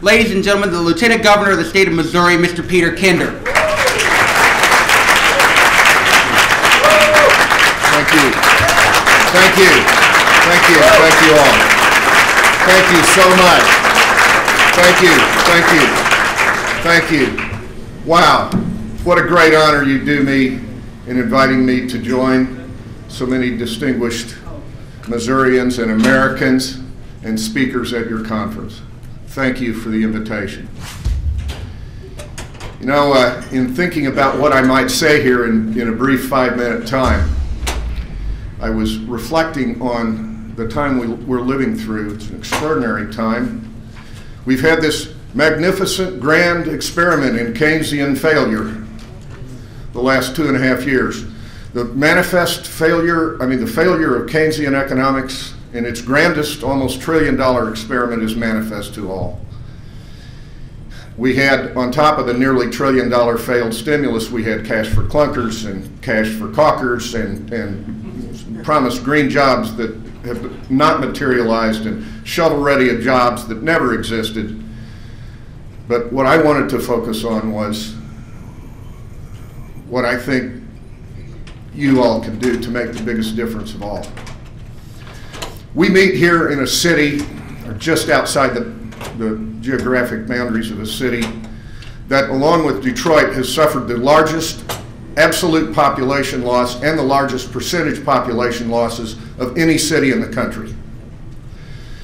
ladies and gentlemen, the Lieutenant Governor of the state of Missouri, Mr. Peter Kinder. Thank you. Thank you. Thank you. Thank you all. Thank you so much. Thank you. Thank you. Thank you. Wow. What a great honor you do me in inviting me to join so many distinguished Missourians and Americans and speakers at your conference. Thank you for the invitation. You know, in thinking about what I might say here in a brief 5-minute time, I was reflecting on the time we're living through. It's an extraordinary time. We've had this magnificent, grand experiment in Keynesian failure the last 2.5 years. The manifest failure, the failure of Keynesian economics in its grandest, almost $1 trillion experiment is manifest to all. We had, on top of the nearly $1 trillion failed stimulus, we had cash for clunkers and cash for caulkers and promised green jobs that have not materialized and shovel-ready jobs that never existed. But what I wanted to focus on was what I think you all can do to make the biggest difference of all. We meet here in a city, or just outside the geographic boundaries of a city, that along with Detroit has suffered the largest absolute population loss and the largest percentage population losses of any city in the country.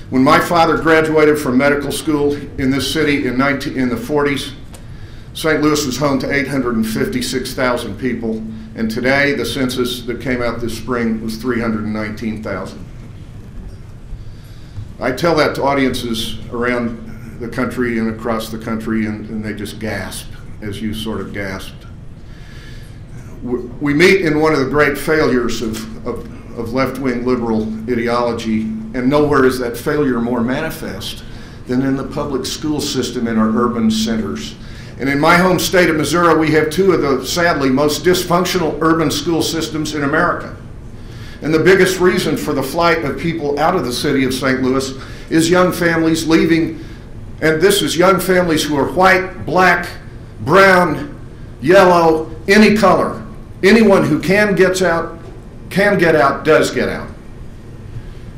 When my father graduated from medical school in this city in the 40s, St. Louis was home to 856,000 people, and today the census that came out this spring was 319,000. I tell that to audiences around the country and across the country, and they just gasp, as you sort of gasped. We meet in one of the great failures of left-wing liberal ideology, and nowhere is that failure more manifest than in the public school system in our urban centers. And in my home state of Missouri, we have two of the, sadly, most dysfunctional urban school systems in America. And the biggest reason for the flight of people out of the city of St. Louis is young families leaving, and this is young families who are white, black, brown, yellow, any color. Anyone who can get out, does get out.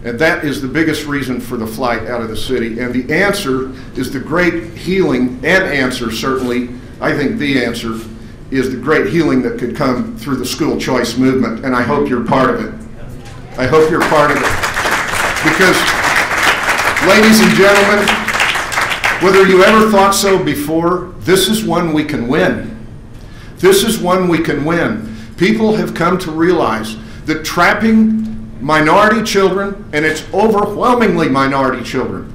And that is the biggest reason for the flight out of the city. And the answer is the great healing, and answer certainly, I think the answer is the great healing that could come through the school choice movement. And I hope you're part of it. I hope you're part of it. Because, ladies and gentlemen, whether you ever thought so before, this is one we can win. This is one we can win. People have come to realize that trapping minority children, and it's overwhelmingly minority children,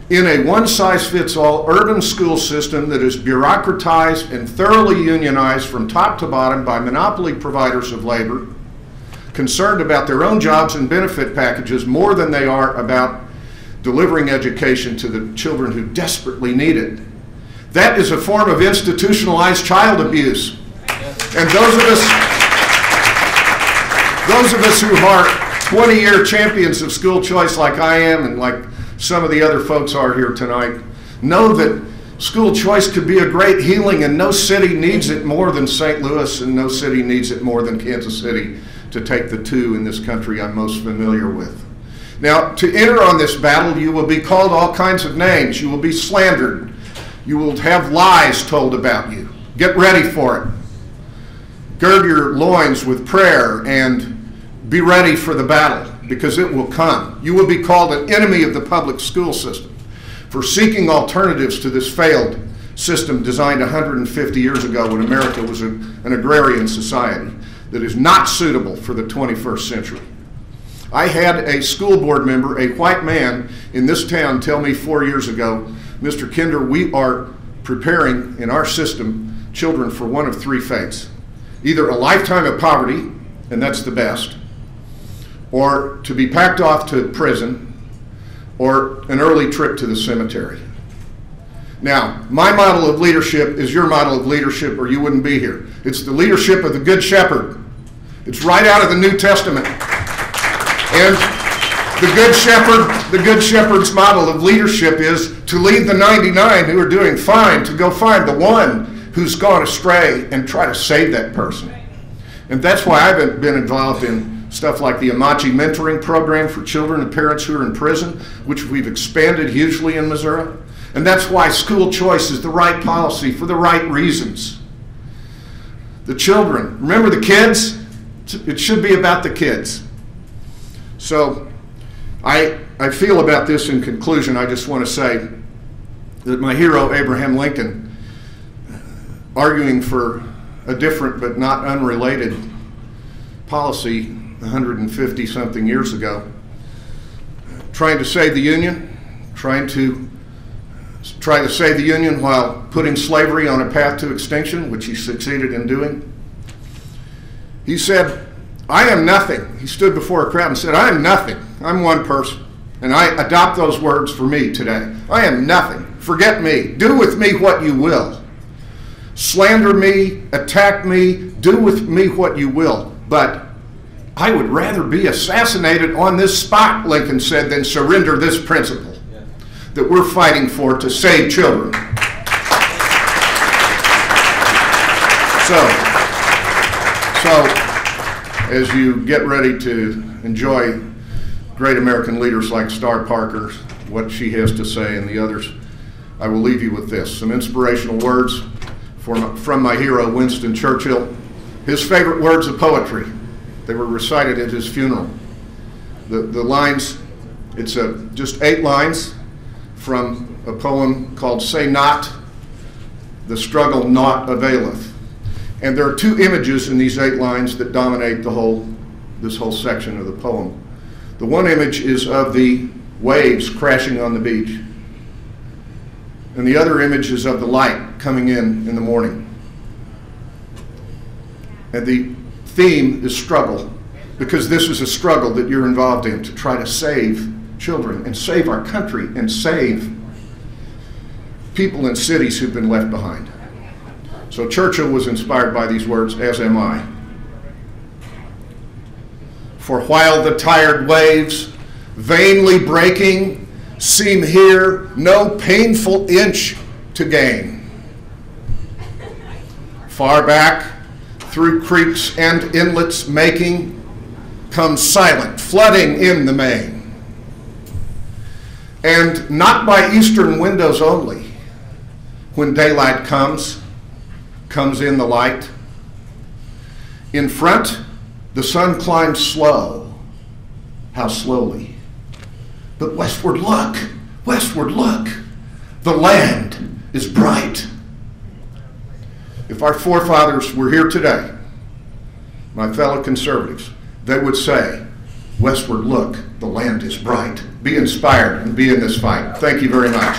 in a one-size-fits-all urban school system that is bureaucratized and thoroughly unionized from top to bottom by monopoly providers of labor, concerned about their own jobs and benefit packages more than they are about delivering education to the children who desperately need it. That is a form of institutionalized child abuse. And those of us who are 20-year champions of school choice like I am and like some of the other folks are here tonight, know that school choice could be a great healing, and no city needs it more than St. Louis, and no city needs it more than Kansas City to take the two in this country I'm most familiar with. Now, to enter on this battle, you will be called all kinds of names. You will be slandered. You will have lies told about you. Get ready for it. Gird your loins with prayer and be ready for the battle, because it will come. You will be called an enemy of the public school system for seeking alternatives to this failed system designed 150 years ago when America was an agrarian society that is not suitable for the 21st century. I had a school board member, a white man in this town, tell me 4 years ago, Mr. Kinder, we are preparing in our system children for one of three fates. Either a lifetime of poverty, and that's the best, or to be packed off to prison, or an early trip to the cemetery. Now, my model of leadership is your model of leadership, or you wouldn't be here. It's the leadership of the Good Shepherd. It's right out of the New Testament. And The Good Shepherd's model of leadership is to leave the 99 who are doing fine to go find the one who's gone astray and try to save that person. And that's why I've been involved in stuff like the Amachi mentoring program for children and parents who are in prison, which we've expanded hugely in Missouri. And that's why school choice is the right policy for the right reasons. The children, remember the kids? It should be about the kids. So I feel about this in conclusion, I just want to say that my hero, Abraham Lincoln, arguing for a different but not unrelated policy 150-something years ago, trying to save the Union, try to save the Union while putting slavery on a path to extinction, which he succeeded in doing. He said, I am nothing. He stood before a crowd and said, I am nothing. I'm one person. And I adopt those words for me today. I am nothing. Forget me. Do with me what you will. Slander me, attack me, do with me what you will. But I would rather be assassinated on this spot, Lincoln said, than surrender this principle that we're fighting for to save children. So as you get ready to enjoy great American leaders like Star Parker, what she has to say, and the others, I will leave you with this, some inspirational words from my hero, Winston Churchill. His favorite words of poetry. They were recited at his funeral. The lines, it's just 8 lines from a poem called Say Not, the Struggle Naught Availeth. And there are 2 images in these 8 lines that dominate this whole section of the poem. The one image is of the waves crashing on the beach. And the other image is of the light coming in the morning. And the theme is struggle, because this is a struggle that you're involved in to try to save children and save our country and save people in cities who've been left behind. So Churchill was inspired by these words, as am I. For while the tired waves, vainly breaking, seem here no painful inch to gain, far back, through creeks and inlets making, comes silent, flooding in the main. And not by eastern windows only, when daylight comes in the light. In front, the sun climbs slow, how slowly. But westward look, the land is bright. If our forefathers were here today, my fellow conservatives, they would say, westward look, the land is bright. Be inspired and be in this fight. Thank you very much.